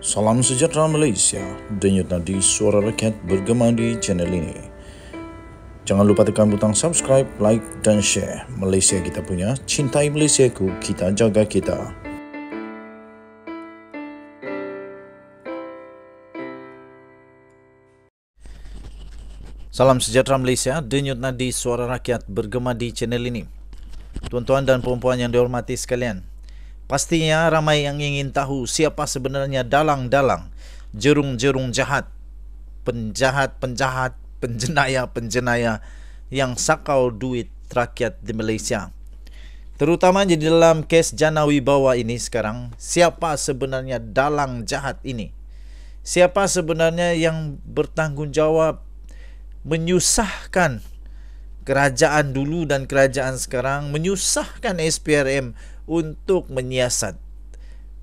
Salam sejahtera Malaysia, denyut nadi suara rakyat bergema di channel ini. Jangan lupa tekan butang subscribe, like dan share. Malaysia kita punya, cintai Malaysiaku, kita jaga kita. Salam sejahtera Malaysia, denyut nadi suara rakyat bergema di channel ini. Tuan-tuan dan perempuan yang dihormati sekalian, pastinya ramai yang ingin tahu siapa sebenarnya dalang-dalang, jerung-jerung jahat, penjahat-penjahat, penjenayah-penjenayah yang sakau duit rakyat di Malaysia. Terutama di dalam kes Jana Wibawa ini sekarang, siapa sebenarnya dalang jahat ini? Siapa sebenarnya yang bertanggungjawab menyusahkan kerajaan dulu dan kerajaan sekarang, menyusahkan SPRM untuk menyiasat.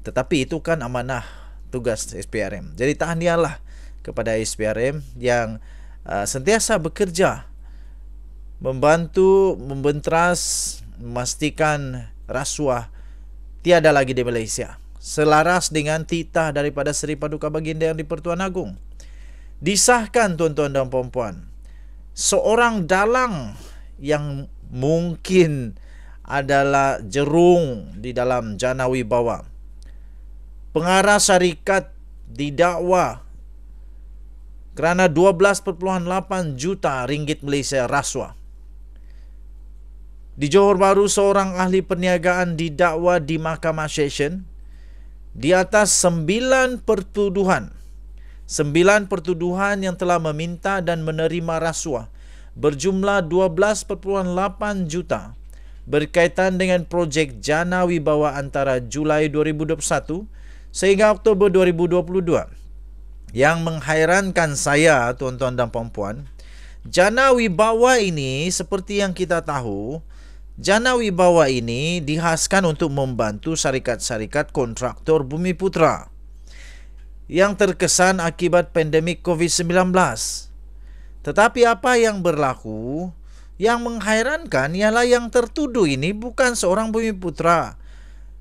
Tetapi itu kan amanah tugas SPRM. Jadi tahniahlah kepada SPRM yang sentiasa bekerja membantu, membenteras, memastikan rasuah tiada lagi di Malaysia. Selaras dengan titah daripada Seri Paduka Baginda Yang di-Pertuan Agong. Disahkan tuan-tuan dan puan-puan, seorang dalang yang mungkin adalah jerung di dalam Jana Wibawa. Pengarah syarikat didakwa kerana 12.8 juta ringgit Malaysia rasuah. Di Johor Bahru, seorang ahli perniagaan didakwa di Mahkamah Session di atas 9 pertuduhan. 9 pertuduhan yang telah meminta dan menerima rasuah berjumlah 12.8 juta berkaitan dengan projek Jana Wibawa antara Julai 2021 sehingga Oktober 2022. Yang menghairankan saya, tuan-tuan dan puan-puan, Jana Wibawa ini seperti yang kita tahu, Jana Wibawa ini dihaskan untuk membantu syarikat-syarikat kontraktor Bumiputra yang terkesan akibat pandemik COVID-19. Tetapi apa yang berlaku? Yang menghairankan ialah yang tertuduh ini bukan seorang Bumiputra,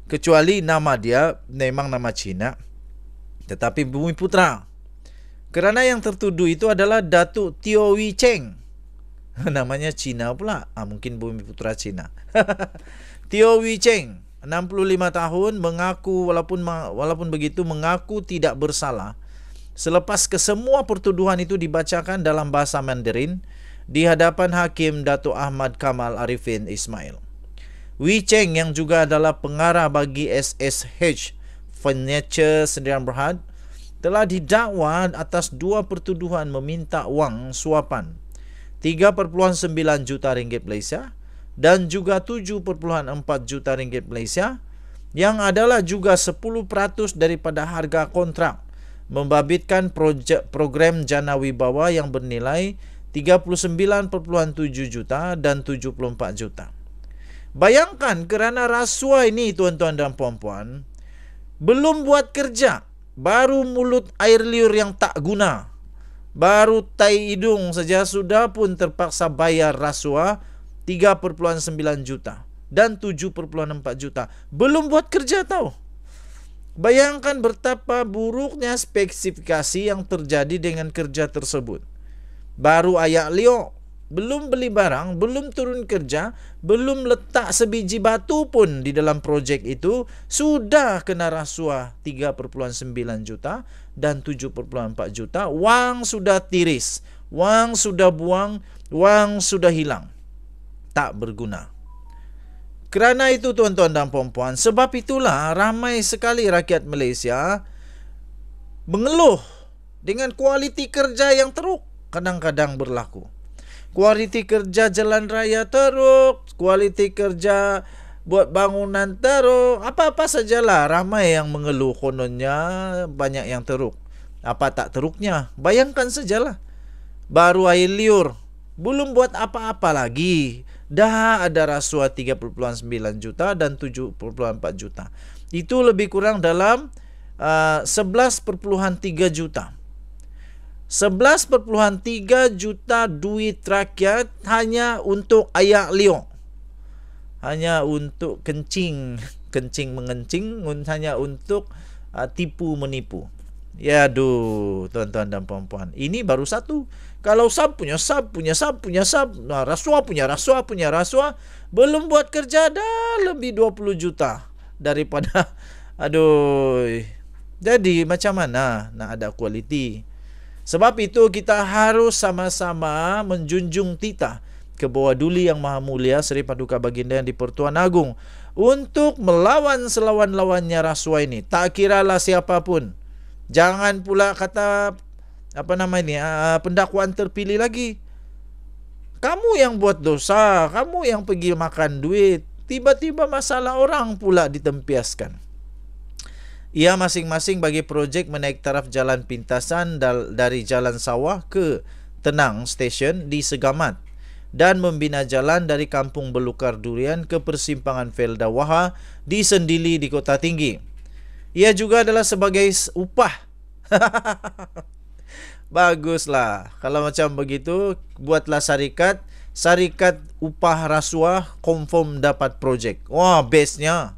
kecuali nama dia memang nama Cina, tetapi Bumiputra. Kerana yang tertuduh itu adalah Datuk Teo Wee Cheng. Namanya Cina pula, mungkin Bumiputra Cina. Teo Wee Cheng, 65 tahun, mengaku walaupun begitu mengaku tidak bersalah selepas kesemua pertuduhan itu dibacakan dalam bahasa Mandarin di hadapan Hakim Datuk Ahmad Kamal Arifin Ismail. Wee Cheng yang juga adalah pengarah bagi SSH Furniture Sdn Bhd telah didakwa atas 2 pertuduhan meminta wang suapan 3.9 juta ringgit Malaysia dan juga 7.4 juta ringgit Malaysia yang adalah juga 10% daripada harga kontrak membabitkan program Jana Wibawa yang bernilai 39.7 juta dan 74 juta. Bayangkan kerana rasuah ini tuan-tuan dan puan-puan, belum buat kerja, baru mulut air liur yang tak guna, baru tai hidung saja sudah pun terpaksa bayar rasuah 3.9 juta dan 7.4 juta. Belum buat kerja tahu. Bayangkan betapa buruknya spesifikasi yang terjadi dengan kerja tersebut. Baru ayak liok, belum beli barang, belum turun kerja, belum letak sebiji batu pun di dalam projek itu, sudah kena rasuah 3.9 juta dan 7.4 juta. Wang sudah tiris, wang sudah buang, wang sudah hilang. Tak berguna. Kerana itu tuan-tuan dan puan-puan, sebab itulah ramai sekali rakyat Malaysia mengeluh dengan kualiti kerja yang teruk kadang-kadang berlaku. Kualiti kerja jalan raya teruk, kualiti kerja buat bangunan teruk, apa-apa sajalah ramai yang mengeluh, kononnya banyak yang teruk. Apa tak teruknya? Bayangkan sajalah. Baru air liur, belum buat apa-apa lagi, dah ada rasuah 3.9 juta dan 7.4 juta. Itu lebih kurang dalam 11.3 juta. 11.3 juta duit rakyat hanya untuk ayak liok. Hanya untuk kencing mengencing, hanya untuk tipu menipu. Ya aduh, tuan-tuan dan puan-puan. Ini baru satu. Kalau sub punya sub, punya sub, punya sub. Nah, rasuah punya rasuah, punya rasuah. Belum buat kerja dah lebih 20 juta daripada aduh. Jadi macam mana nak ada kualiti? Sebab itu kita harus sama-sama menjunjung titah ke bawah Duli Yang Maha Mulia Seri Paduka Baginda Yang di-Pertuan Agong untuk melawan selawan-lawannya rasuah ini. Tak kiralah siapapun. Jangan pula kata pendakwaan terpilih lagi. Kamu yang buat dosa, kamu yang pergi makan duit, tiba-tiba masalah orang pula ditempiaskan. Ia masing-masing bagi projek menaik taraf jalan pintasan dari Jalan Sawah ke Tenang Station di Segamat dan membina jalan dari Kampung Belukar Durian ke Persimpangan Felda Waha di Sendili di Kota Tinggi. Ia juga adalah sebagai upah. Baguslah. Kalau macam begitu, buatlah syarikat upah rasuah confirm dapat projek. Wah, bestnya.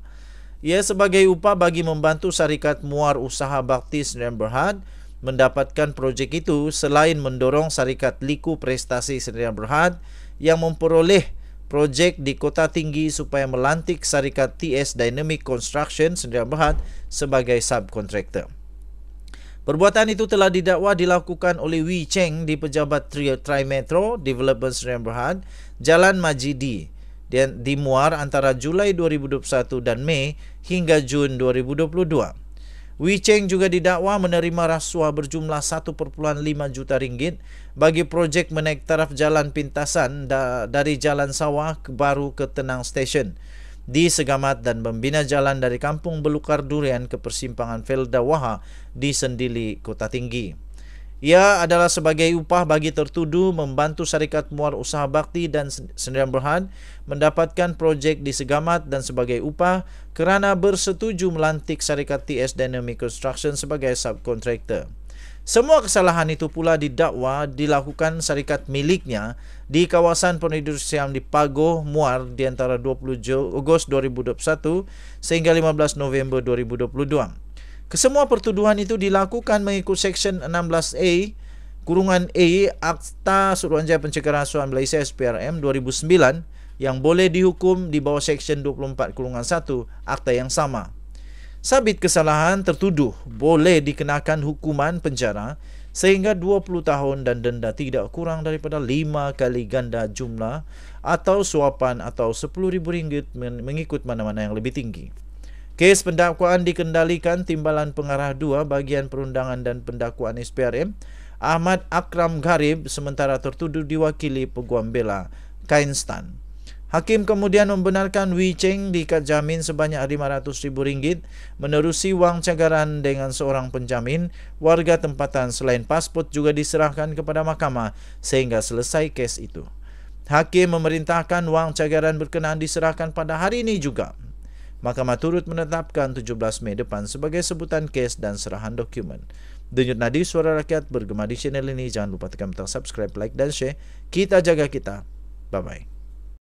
Ia sebagai upah bagi membantu syarikat Muar Usaha Bakti Sdn Bhd mendapatkan projek itu selain mendorong syarikat Liku Prestasi Sdn Bhd yang memperoleh projek di Kota Tinggi supaya melantik syarikat TS Dynamic Construction Sdn Bhd sebagai subkontraktor. Perbuatan itu telah didakwa dilakukan oleh Wee Cheng di Pejabat Tri-Metro Development Sdn Bhd, Jalan Majidi di Muar antara Julai 2021 dan Mei hingga Jun 2022. Wee Cheng juga didakwa menerima rasuah berjumlah 1.5 juta ringgit bagi projek menaik taraf jalan pintasan dari Jalan Sawah baru ke Tenang Station di Segamat dan membina jalan dari Kampung Belukar Durian ke Persimpangan Felda Waha di Sendili, Kota Tinggi. Ia adalah sebagai upah bagi tertuduh membantu syarikat Muar Usaha Bakti dan Sdn Bhd mendapatkan projek di Segamat dan sebagai upah kerana bersetuju melantik syarikat TS Dynamic Construction sebagai subkontraktor. Semua kesalahan itu pula didakwa dilakukan syarikat miliknya di kawasan perindustrian di Pagoh, Muar di antara 20 Ogos 2021 sehingga 15 November 2022. Kesemua pertuduhan itu dilakukan mengikut Seksyen 16A A Akta Suruhanjaya Pencegahan Rasuah Malaysia SPRM 2009 yang boleh dihukum di bawah Seksyen 24(1) Akta yang sama. Sabit kesalahan tertuduh boleh dikenakan hukuman penjara sehingga 20 tahun dan denda tidak kurang daripada 5 kali ganda jumlah atau suapan atau RM10,000 mengikut mana-mana yang lebih tinggi. Kes pendakwaan dikendalikan Timbalan Pengarah 2 Bahagian Perundangan dan Pendakwaan SPRM Ahmad Akram Gharib sementara tertuduh diwakili Peguam Bela Kainstan. Hakim kemudian membenarkan Wee Cheng diikat jamin sebanyak RM500,000 menerusi wang cagaran dengan seorang penjamin warga tempatan selain pasport juga diserahkan kepada mahkamah sehingga selesai kes itu. Hakim memerintahkan wang cagaran berkenaan diserahkan pada hari ini juga. Mahkamah turut menetapkan 17 Mei depan sebagai sebutan kes dan serahan dokumen. Denyut nadi suara rakyat bergema di channel ini. Jangan lupa tekan butang subscribe, like dan share. Kita jaga kita. Bye-bye.